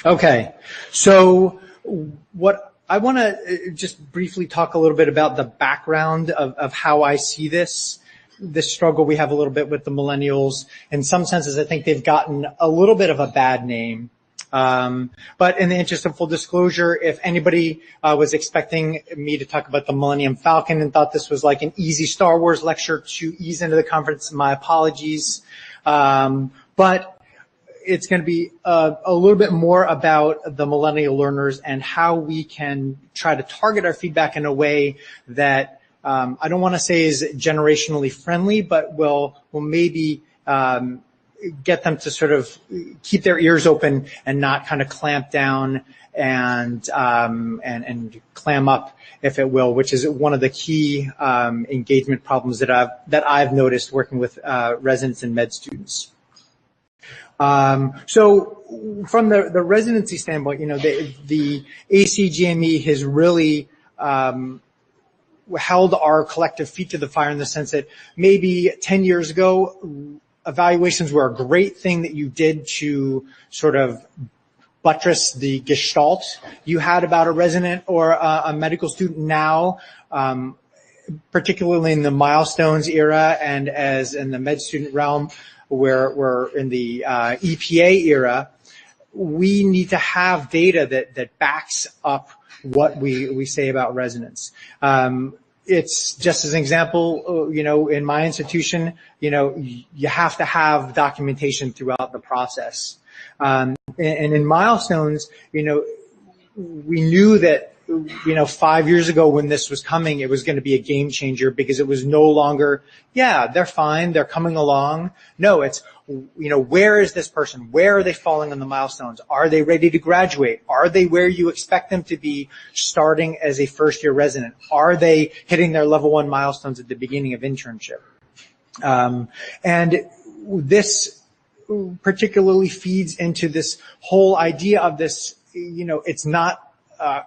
Okay, so what I want to just briefly talk a little bit about the background of how I see this struggle we have a little bit with the millennials. In some senses, I think they've gotten a little bit of a bad name. But in the interest of full disclosure, if anybody was expecting me to talk about the Millennium Falcon and thought this was like an easy Star Wars lecture to ease into the conference, my apologies. But it's going to be a little bit more about the millennial learners and how we can try to target our feedback in a way that I don't want to say is generationally friendly, but will maybe get them to sort of keep their ears open and not kind of clamp down and clam up, if it will, which is one of the key engagement problems that I've noticed working with residents and med students. So from the residency standpoint, the ACGME has really held our collective feet to the fire in the sense that maybe 10 years ago, evaluations were a great thing that you did to sort of buttress the gestalt you had about a resident or a medical student. Now, particularly in the milestones era and as in the med student realm, where we're in the EPA era, we need to have data that backs up what we say about residents. It's just as an example, in my institution, you have to have documentation throughout the process. And in milestones, we knew that 5 years ago when this was coming, it was going to be a game changer because it was no longer, yeah, they're fine, they're coming along. No, it's, where is this person? Where are they falling on the milestones? Are they ready to graduate? Are they where you expect them to be starting as a first-year resident? Are they hitting their level 1 milestones at the beginning of internship? And this particularly feeds into this whole idea of this, it's not a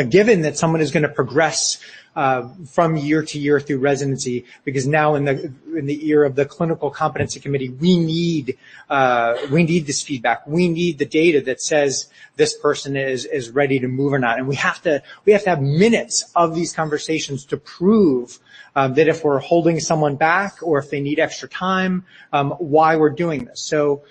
given that someone is going to progress from year to year through residency, because now in the era of the clinical competency committee, we need this feedback. We need the data that says this person is ready to move or not, and we have to have minutes of these conversations to prove that if we're holding someone back or if they need extra time, why we're doing this. So.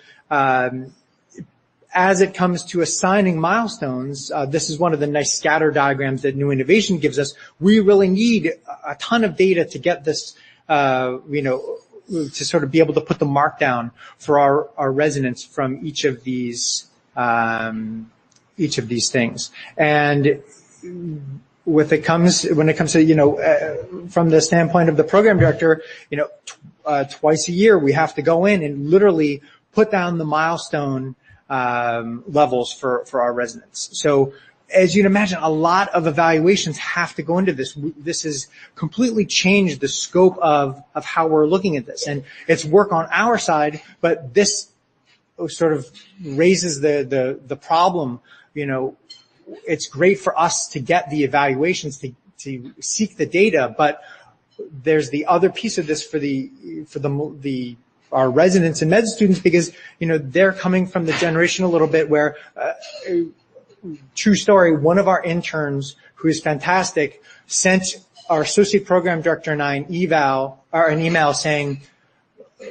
As it comes to assigning milestones, this is one of the nice scatter diagrams that New Innovation gives us. We really need a ton of data to get this, to sort of be able to put the mark down for our residents from each of these things. And when it comes to, from the standpoint of the program director, twice a year we have to go in and literally put down the milestone levels for our residents. So as you'd imagine, a lot of evaluations have to go into this. This has completely changed the scope of how we're looking at this. And it's work on our side, but this sort of raises the problem. It's great for us to get the evaluations, to seek the data, but there's the other piece of this for our residents and med students, because they're coming from the generation a little bit where, true story, one of our interns who is fantastic sent our associate program director and I an email saying,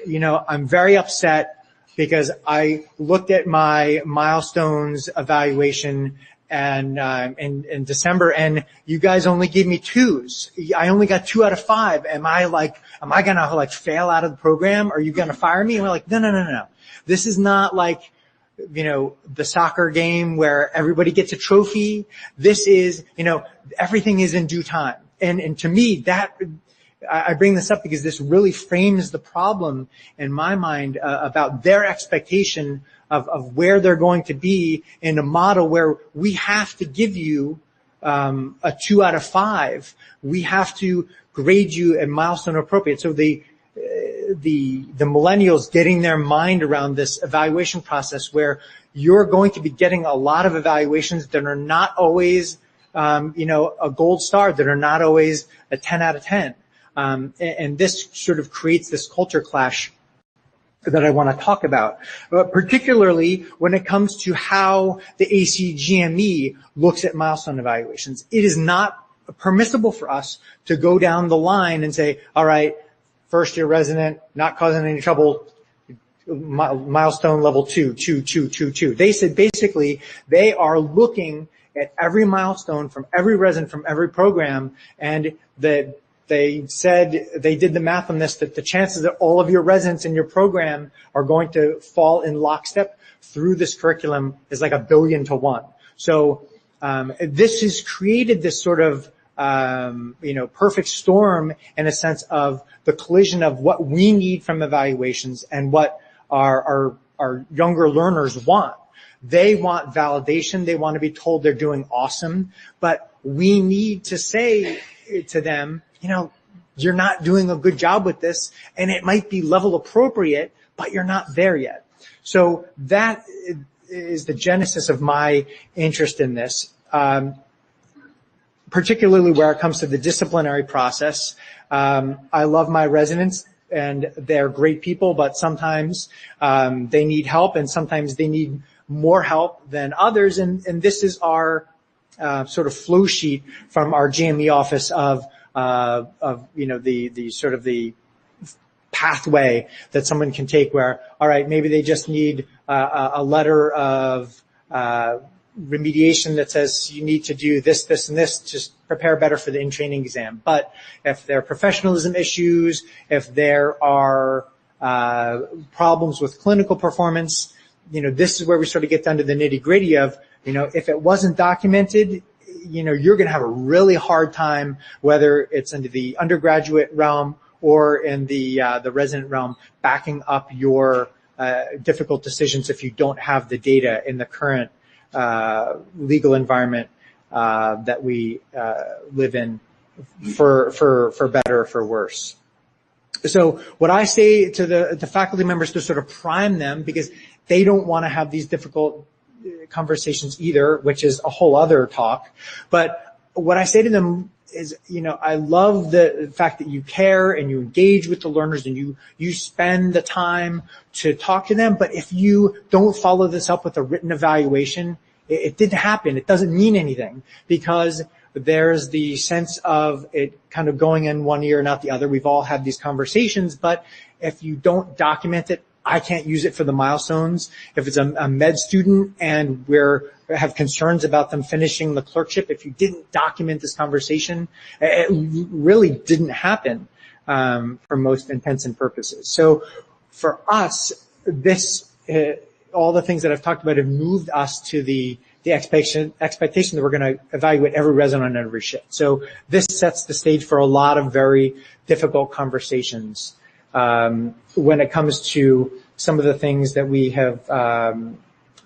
I'm very upset because I looked at my milestones evaluation and in December, and you guys only gave me 2s. I only got 2 out of 5. Am I gonna fail out of the program? Are you gonna fire me? And we're like, no. This is not like, the soccer game where everybody gets a trophy. This is, everything is in due time. And to me, I bring this up because this really frames the problem in my mind about their expectation of where they're going to be in a model where we have to give you a 2 out of 5. We have to grade you at milestone appropriate. So the millennials getting their mind around this evaluation process, where you're going to be getting a lot of evaluations that are not always a gold star, that are not always a 10 out of 10. And this sort of creates this culture clash that I want to talk about, particularly when it comes to how the ACGME looks at milestone evaluations. It is not permissible for us to go down the line and say, all right, first year resident, not causing any trouble, milestone level 2. They said basically they are looking at every milestone from every resident from every program, and that they said they did the math on this, that the chances that all of your residents in your program are going to fall in lockstep through this curriculum is like 1 billion to 1. So this has created this sort of perfect storm in a sense of the collision of what we need from evaluations and what our younger learners want. They want validation. They want to be told they're doing awesome, but we need to say to them, you're not doing a good job with this, and it might be level appropriate, but you're not there yet. So that is the genesis of my interest in this, particularly where it comes to the disciplinary process. I love my residents, and they're great people, but sometimes they need help, and sometimes they need more help than others. And this is our sort of flow sheet from our GME office of the sort of the pathway that someone can take where, all right, maybe they just need a letter of remediation that says you need to do this, this, and this, just prepare better for the in-training exam. But if there are professionalism issues, if there are problems with clinical performance, this is where we sort of get down to the nitty-gritty of, if it wasn't documented, you're going to have a really hard time, whether it's into the undergraduate realm or in the resident realm, backing up your difficult decisions if you don't have the data in the current legal environment that we live in, for better or for worse. So what I say to the faculty members to sort of prime them, because they don't want to have these difficult conversations either, which is a whole other talk. But what I say to them is, I love the fact that you care and you engage with the learners and you spend the time to talk to them. But if you don't follow this up with a written evaluation, it didn't happen. It doesn't mean anything, because there's the sense of it kind of going in one ear and out the other. We've all had these conversations, but if you don't document it, I can't use it for the milestones. If it's a med student and we have concerns about them finishing the clerkship, if you didn't document this conversation, it really didn't happen for most intents and purposes. So for us, all the things that I've talked about have moved us to the expectation that we're going to evaluate every resident on every shift. So this sets the stage for a lot of very difficult conversations when it comes to some of the things that we have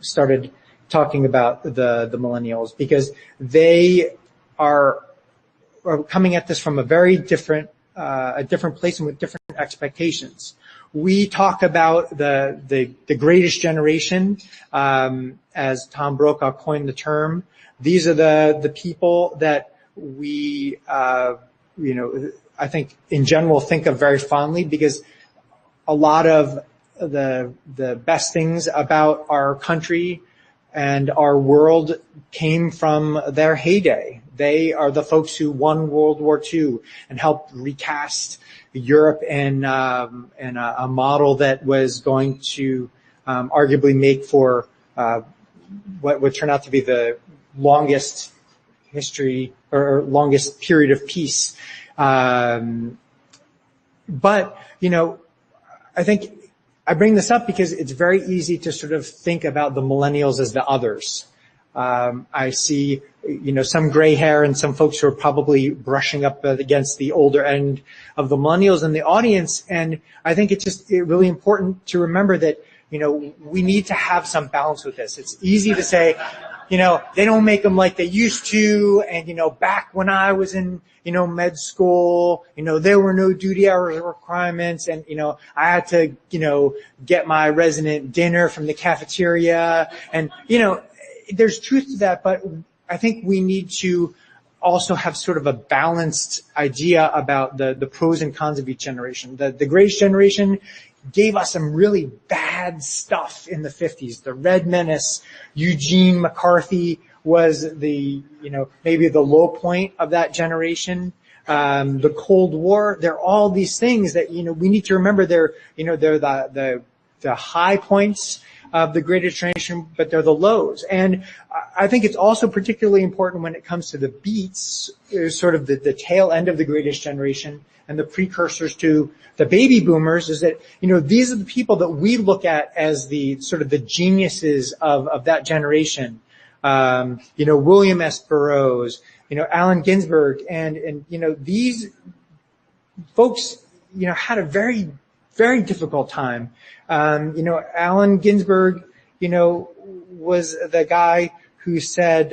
started talking about the millennials, because they are coming at this from a very different place and with different expectations. We talk about the greatest generation, as Tom Brokaw coined the term. These are the people that we, I think in general think of very fondly, because a lot of the best things about our country and our world came from their heyday. They are the folks who won World War II and helped recast Europe in a model that was going to arguably make for what would turn out to be the longest history or longest period of peace. But, I think I bring this up because it's very easy to sort of think about the millennials as the others. I see, some gray hair and some folks who are probably brushing up against the older end of the millennials in the audience. And I think it's really important to remember that, we need to have some balance with this. It's easy to say, they don't make them like they used to. And, back when I was in, med school, there were no duty hours requirements. And, I had to, get my resident dinner from the cafeteria. And, there's truth to that, but I think we need to also have sort of a balanced idea about the pros and cons of each generation. The greatest generation gave us some really bad stuff in the 50s. The Red Menace, Eugene McCarthy was the, maybe the low point of that generation. The Cold War, they're all these things that, we need to remember they're the high points of the greatest generation, but they're the lows. And I think it's also particularly important when it comes to the beats, sort of the tail end of the greatest generation and the precursors to the baby boomers, is that, these are the people that we look at as the sort of the geniuses of that generation. William S. Burroughs, Allen Ginsberg, and these folks, had a very, very difficult time. Allen Ginsberg, was the guy who said,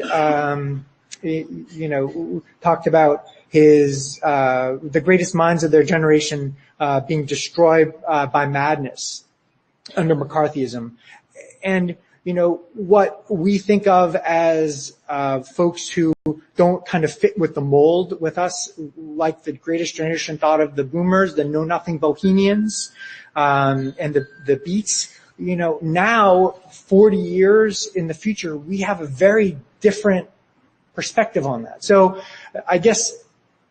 talked about his, the greatest minds of their generation, being destroyed, by madness under McCarthyism. And, what we think of as, folks who don't kind of fit with the mold with us, like the greatest generation thought of the boomers, the Know-Nothing Bohemians, and the beats. Now, 40 years in the future, we have a very different perspective on that. So I guess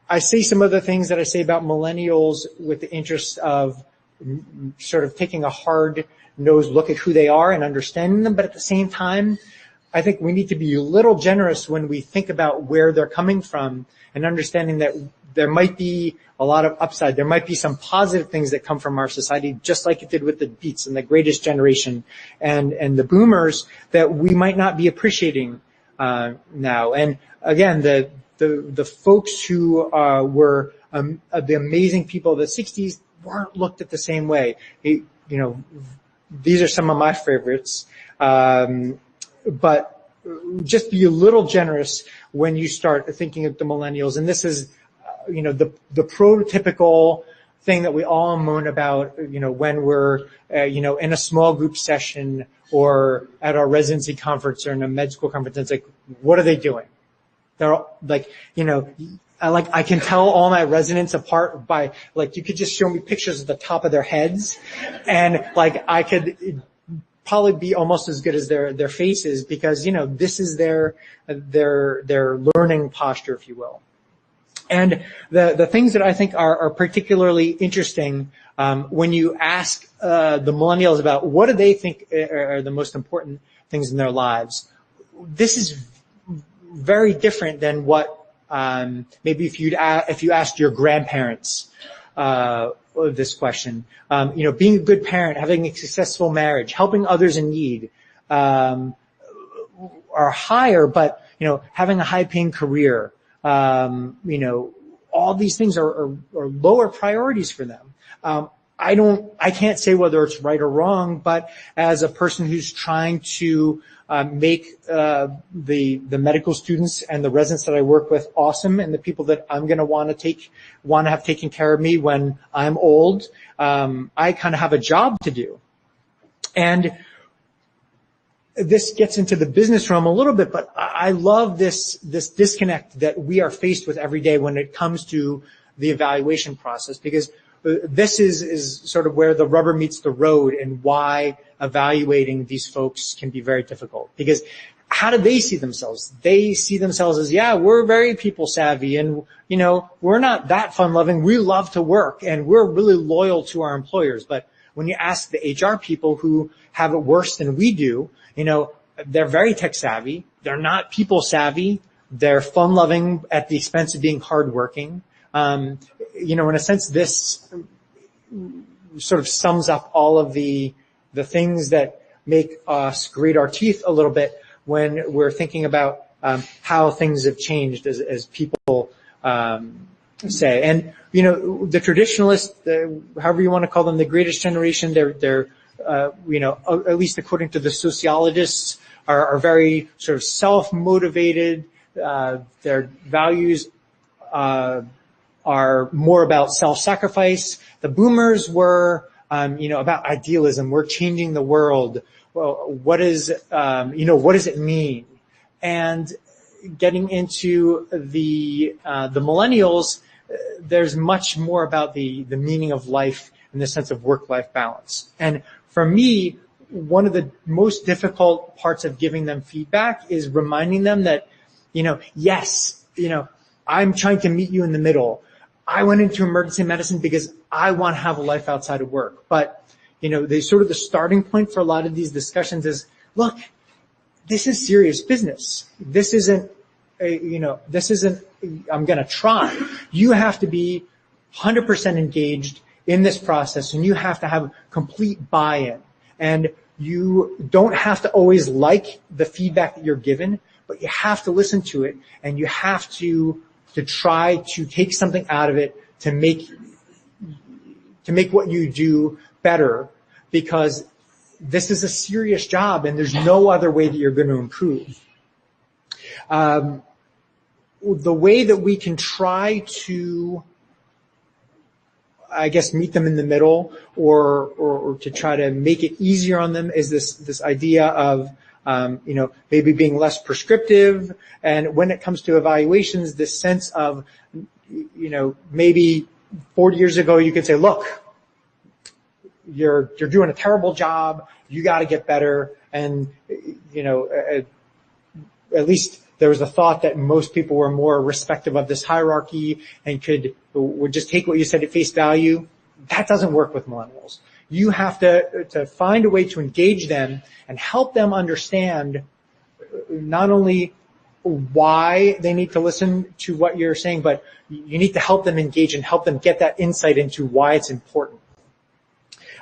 I say some of the things that I say about millennials with the interest of sort of taking a hard-nosed look at who they are and understanding them, but at the same time, I think we need to be a little generous when we think about where they're coming from and understanding that there might be a lot of upside. There might be some positive things that come from our society, just like it did with the beats and the greatest generation and the boomers, that we might not be appreciating now. And again, the folks who were the amazing people of the 60s weren't looked at the same way. These are some of my favorites. But just be a little generous when you start thinking of the millennials. And this is, the prototypical thing that we all moan about, when we're, in a small group session or at our residency conference or in a med school conference. It's like, what are they doing? They're all, like, I can tell all my residents apart by, you could just show me pictures of the top of their heads, and I could probably be almost as good as their faces, because this is their learning posture, if you will. And the things that I think are particularly interesting, when you ask the millennials about what do they think are the most important things in their lives, this is very different than what maybe if you asked your grandparents this question. Being a good parent, having a successful marriage, helping others in need, are higher, but having a high-paying career, all these things are lower priorities for them. I can't say whether it's right or wrong, but as a person who's trying to make the medical students and the residents that I work with awesome, and the people that I'm going to want to have taken care of me when I'm old, I kind of have a job to do. And this gets into the business realm a little bit, but I love this disconnect that we are faced with every day when it comes to the evaluation process, because this is sort of where the rubber meets the road, and why evaluating these folks can be very difficult. Because how do they see themselves? They see themselves as, yeah, we're very people savvy, and we're not that fun loving. We love to work, and we're really loyal to our employers. But when you ask the HR people who have it worse than we do, they're very tech savvy. They're not people savvy. They're fun loving at the expense of being hardworking. In a sense, this sort of sums up all of the things that make us grate our teeth a little bit when we're thinking about how things have changed as people say. And the traditionalists, however you want to call them, the greatest generation, they're at least according to the sociologists, are very sort of self-motivated. Their values are more about self-sacrifice. The boomers were, about idealism. We're changing the world. Well, what does it mean? And getting into the millennials, there's much more about the meaning of life, in the sense of work-life balance. And for me, one of the most difficult parts of giving them feedback is reminding them that, yes, I'm trying to meet you in the middle. I went into emergency medicine because I want to have a life outside of work. But, the starting point for a lot of these discussions is, look, this is serious business. This isn't, I'm going to try. You have to be 100% engaged in this process, and you have to have complete buy-in. And you don't have to always like the feedback that you're given, but you have to listen to it, and you have to try to take something out of it to make what you do better, because this is a serious job and there's no other way that you're going to improve. The way that we can try to, I guess, meet them in the middle or to try to make it easier on them is this idea of, maybe being less prescriptive. And when it comes to evaluations, this sense of, maybe 40 years ago, you could say, look, you're doing a terrible job. You got to get better. And, at least there was a thought that most people were more respectful of this hierarchy and would just take what you said at face value. That doesn't work with millennials. You have to find a way to engage them and help them understand not only why they need to listen to what you're saying, but you need to help them engage and help them get that insight into why it's important.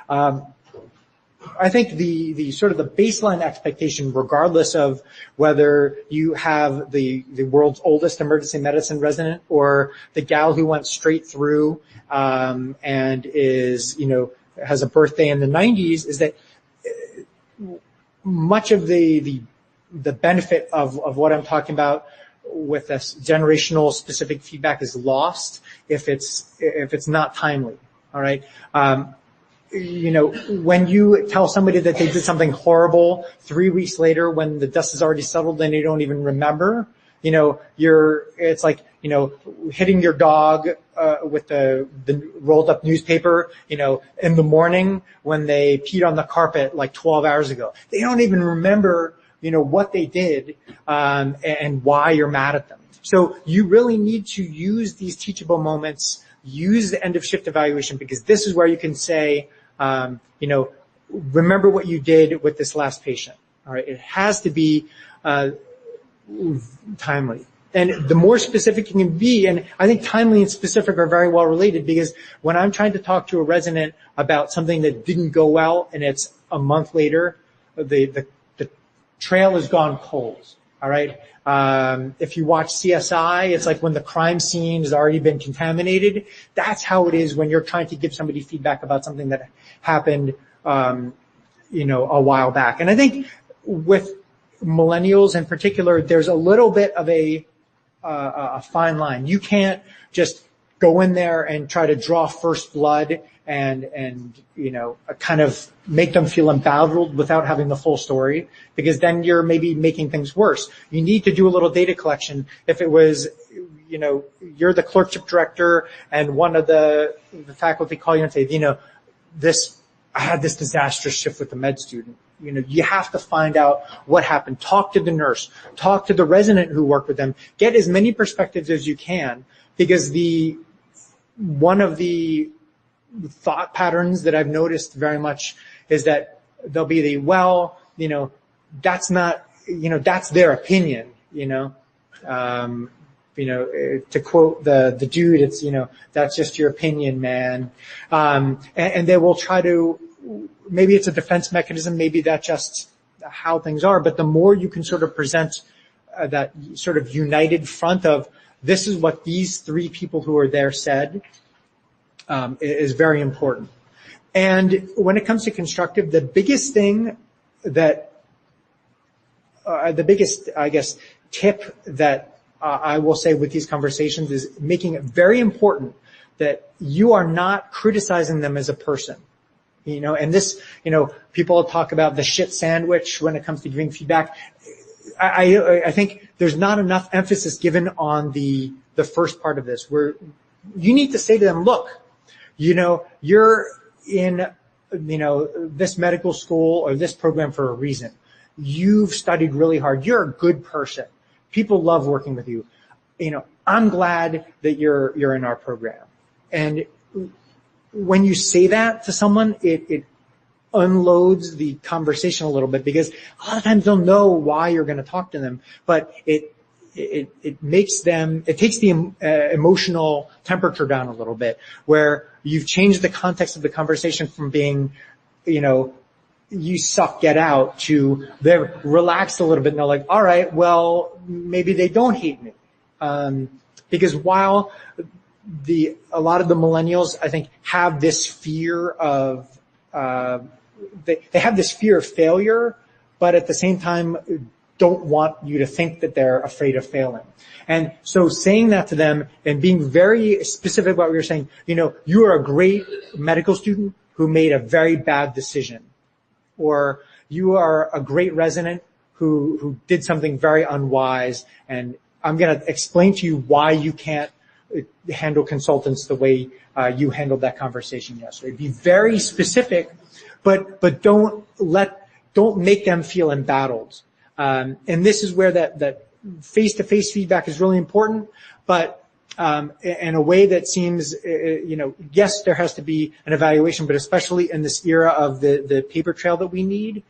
I think the baseline expectation, regardless of whether you have the world's oldest emergency medicine resident or the gal who went straight through and is, has a birthday in the 90s, is that much of the benefit of what I'm talking about with this generational specific feedback is lost if it's not timely. All right. When you tell somebody that they did something horrible 3 weeks later when the dust has already settled and you don't even remember, it's like, hitting your dog with the rolled up newspaper, in the morning when they peed on the carpet like 12 hours ago. They don't even remember, what they did, and why you're mad at them. So you really need to use these teachable moments, use the end of shift evaluation, because this is where you can say, remember what you did with this last patient. All right. It has to be, timely. And the more specific you can be, and I think timely and specific are very well related, because when I'm trying to talk to a resident about something that didn't go well and it's a month later, the trail has gone cold. All right. If you watch CSI, it's like when the crime scene has already been contaminated. That's how it is when you're trying to give somebody feedback about something that happened, a while back. And I think with millennials in particular, there's a little bit of a fine line. You can't just go in there and try to draw first blood and kind of make them feel embattled without having the full story, because then you're maybe making things worse. You need to do a little data collection. If it was, you're the clerkship director and one of the faculty call you and say, I had this disastrous shift with the med student. You have to find out what happened. Talk to the nurse. Talk to the resident who worked with them. Get as many perspectives as you can, because one of the thought patterns that I've noticed very much is that there'll be that's not, that's their opinion, to quote the dude, it's, that's just your opinion, man. And they will try to, maybe it's a defense mechanism, maybe that's just how things are, but the more you can sort of present that sort of united front of, this is what these three people who are there said, is very important. And when it comes to constructive, the biggest thing that, the biggest, I guess, tip that I will say with these conversations is making it very important that you are not criticizing them as a person. And this, people talk about the shit sandwich when it comes to giving feedback. I think there's not enough emphasis given on the first part of this, where you need to say to them, look, in, this medical school or this program for a reason. You've studied really hard. You're a good person. People love working with you. I'm glad that you're in our program. And when you say that to someone, it unloads the conversation a little bit, because a lot of times they'll know why you're going to talk to them, but it takes the emotional temperature down a little bit, where you've changed the context of the conversation from being, you suck, get out, to they're relaxed a little bit and they're like, all right, well, maybe they don't hate me. Because while a lot of the millennials, I think, have this fear of, they have this fear of failure, but at the same time don't want you to think that they're afraid of failing. And so saying that to them and being very specific about what you're saying, you are a great medical student who made a very bad decision, or you are a great resident who did something very unwise, and I'm going to explain to you why you can't handle consultants the way you handled that conversation yesterday. Be very specific, but don't make them feel embattled. And this is where that face-to-face feedback is really important, but in a way that seems, yes, there has to be an evaluation, but especially in this era of the paper trail that we need.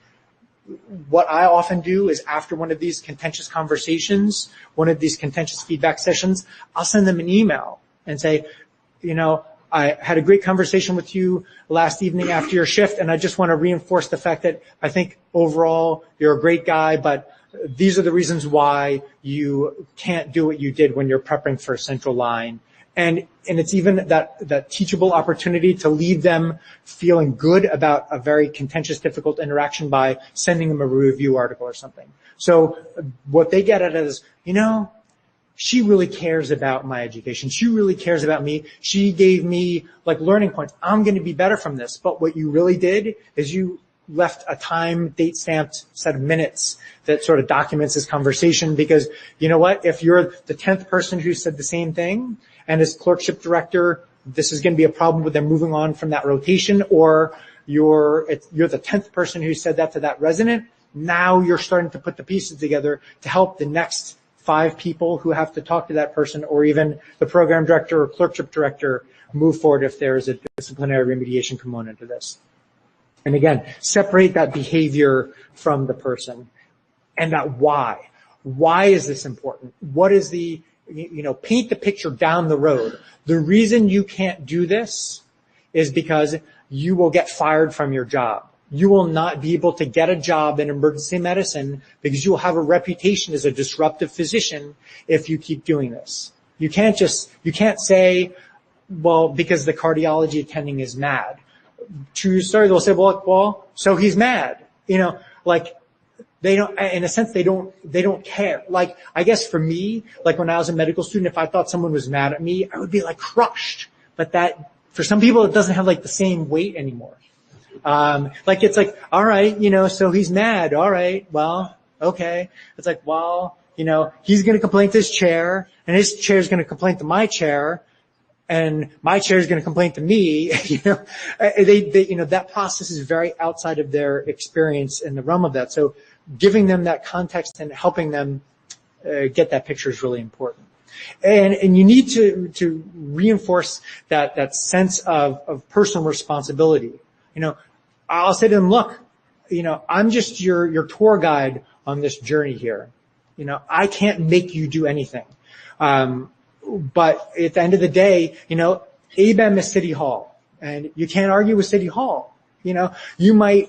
What I often do is, after one of these contentious conversations, one of these contentious feedback sessions, I'll send them an email and say, I had a great conversation with you last evening after your shift, and I just want to reinforce the fact that I think overall you're a great guy, but these are the reasons why you can't do what you did when you're prepping for Central Line. And it's even that teachable opportunity to leave them feeling good about a very contentious, difficult interaction by sending them a review article or something. So what they get at it is, she really cares about my education. She really cares about me. She gave me learning points. I'm going to be better from this. But what you really did is you left a time, date stamped set of minutes that sort of documents this conversation, because you know what? If you're the 10th person who said the same thing, and as clerkship director, this is going to be a problem with them moving on from that rotation, or you're the 10th person who said that to that resident, now you're starting to put the pieces together to help the next 5 people who have to talk to that person, or even the program director or clerkship director, move forward if there is a disciplinary remediation component to this. And again, separate that behavior from the person. And that why. Why is this important? What is paint the picture down the road. The reason you can't do this is because you will get fired from your job. You will not be able to get a job in emergency medicine because you will have a reputation as a disruptive physician if you keep doing this. You can't say, well, because the cardiology attending is mad. True story, they'll say, well, so he's mad. They don't, in a sense, they don't care. I guess for me, when I was a medical student, if I thought someone was mad at me, I would be crushed. But for some people, it doesn't have the same weight anymore. It's all right, so he's mad. All right, well, okay. It's he's going to complain to his chair, and his chair is going to complain to my chair, and my chair is going to complain to me. That process is very outside of their experience in the realm of that. So giving them that context and helping them get that picture is really important. And you need to reinforce that sense of personal responsibility. I'll say to them, look, I'm just your tour guide on this journey here. I can't make you do anything. But at the end of the day, ABEM is City Hall, and you can't argue with City Hall. You might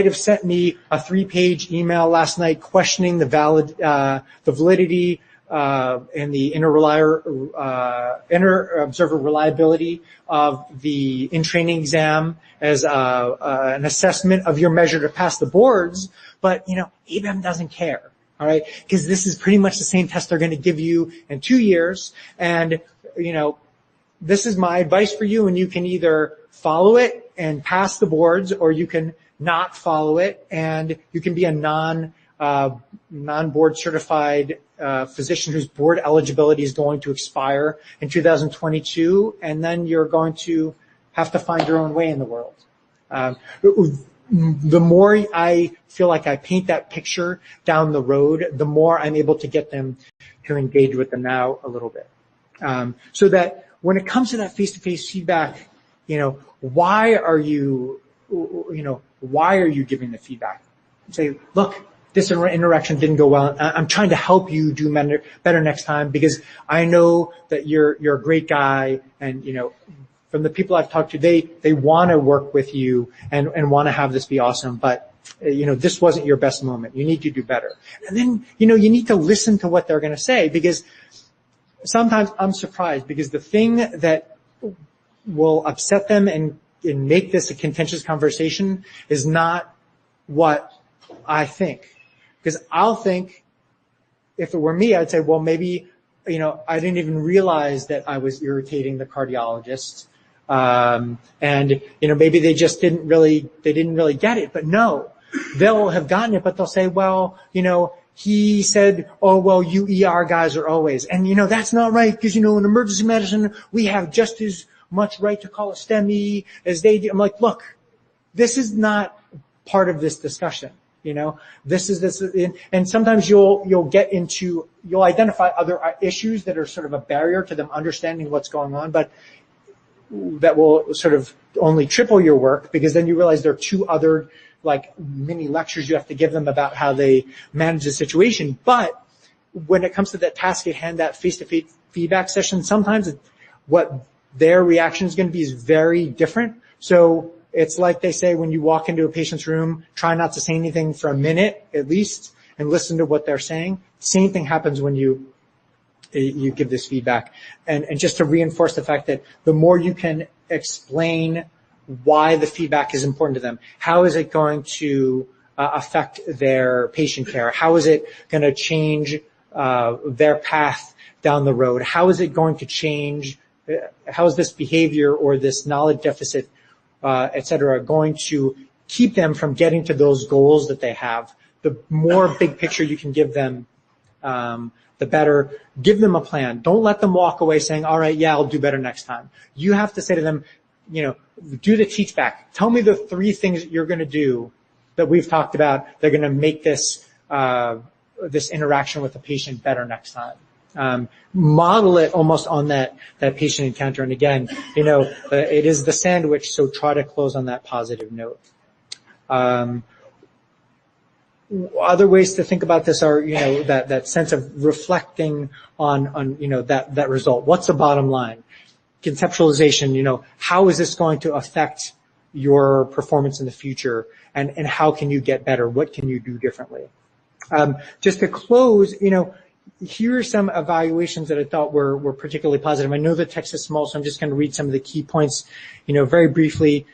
have sent me a 3-page email last night questioning the validity and the inter-observer reliability of the in-training exam as an assessment of your measure to pass the boards, but ABEM doesn't care. All right, because this is pretty much the same test they're going to give you in 2 years, and this is my advice for you, and you can either follow it and pass the boards, or you can not follow it and you can be a non-board certified physician whose board eligibility is going to expire in 2022, and then you're going to have to find your own way in the world. The more I feel like I paint that picture down the road, the more I'm able to get them to engage with them now a little bit. So that when it comes to that face-to-face feedback, why are you giving the feedback? Say, look, this interaction didn't go well. I'm trying to help you do better next time because I know that you're a great guy, and from the people I've talked to, they want to work with you and want to have this be awesome, but this wasn't your best moment. You need to do better. And then you need to listen to what they're going to say, because sometimes I'm surprised, because the thing that will upset them and make this a contentious conversation is not what I think. Because I'll think, if it were me, I'd say, well, maybe, I didn't even realize that I was irritating the cardiologist. And maybe they just didn't really get it. But no, they'll have gotten it, but they'll say, well, he said, oh, well, you ER guys are always. And, that's not right, because, in emergency medicine, we have just as much right to call a STEMI as they do. I'm like, look, this is not part of this discussion. This is this, and sometimes you'll identify other issues that are sort of a barrier to them understanding what's going on, but that will sort of only triple your work, because then you realize there are two other mini lectures you have to give them about how they manage the situation. But when it comes to that task at hand, that face-to-face feedback session, sometimes what their reaction is going to be is very different. So it's like they say, when you walk into a patient's room, try not to say anything for a minute at least and listen to what they're saying. Same thing happens when you give this feedback. And just to reinforce the fact that the more you can explain why the feedback is important to them, how is it going to affect their patient care? How is it going to change their path down the road? How is it going to change? How is this behavior or this knowledge deficit, et cetera, going to keep them from getting to those goals that they have? The more big picture you can give them, the better. Give them a plan. Don't let them walk away saying, all right, yeah, I'll do better next time. You have to say to them, do the teach back. Tell me the 3 things that you're going to do that we've talked about. They're going to make this interaction with the patient better next time. Model it almost on that patient encounter. And again, it is the sandwich, so try to close on that positive note. Other ways to think about this are, that sense of reflecting on that result. What's the bottom line? Conceptualization, how is this going to affect your performance in the future, and how can you get better? What can you do differently? Just to close, here are some evaluations that I thought were particularly positive. I know the text is small, so I'm just going to read some of the key points, very briefly.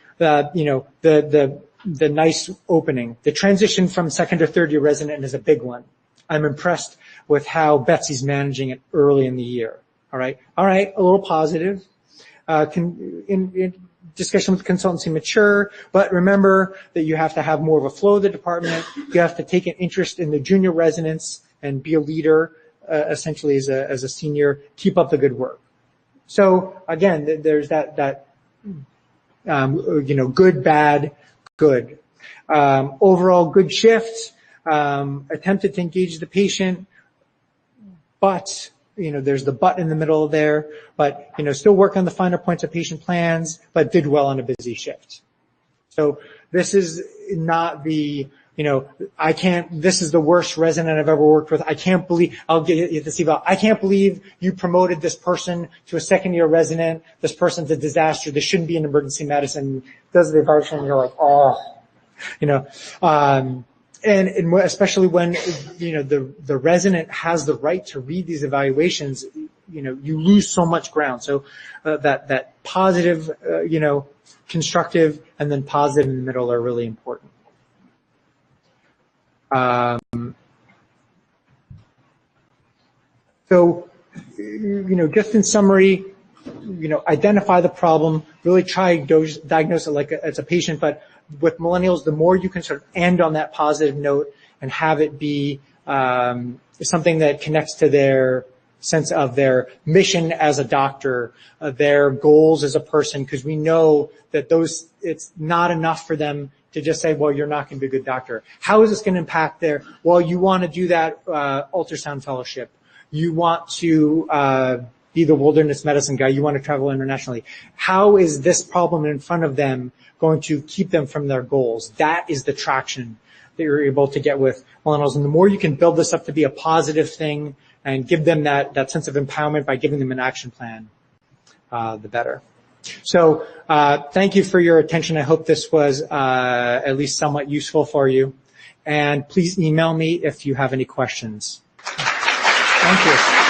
The nice opening. The transition from second to third year resident is a big one. I'm impressed with how Betsy's managing it early in the year. All right, a little positive. In discussion with consultancy mature, but remember that you have to have more of a flow of the department. You have to take an interest in the junior residents and be a leader, essentially as a senior. Keep up the good work. So again, there's that good, bad, good. Overall good shift, attempted to engage the patient, but there's the but in the middle there, but, still work on the finer points of patient plans, but did well on a busy shift. So this is not the, this is the worst resident I've ever worked with. I can't believe, I'll get you this eval. I can't believe you promoted this person to a second year resident. This person's a disaster. This shouldn't be in emergency medicine. Does the evaluation, and you're like, and especially when, the resident has the right to read these evaluations, you lose so much ground. So that positive, constructive, and then positive in the middle are really important. So, just in summary, identify the problem, really try to diagnose it like as a patient, but with millennials, the more you can sort of end on that positive note and have it be something that connects to their sense of their mission as a doctor, their goals as a person, because we know that it's not enough for them to just say, well, you're not going to be a good doctor. How is this going to impact well, you want to do that ultrasound fellowship. You want to be the wilderness medicine guy. You want to travel internationally. How is this problem in front of them going to keep them from their goals? That is the traction that you're able to get with millennials. And the more you can build this up to be a positive thing and give them that sense of empowerment by giving them an action plan, the better. So thank you for your attention. I hope this was at least somewhat useful for you. And please email me if you have any questions. Thank you.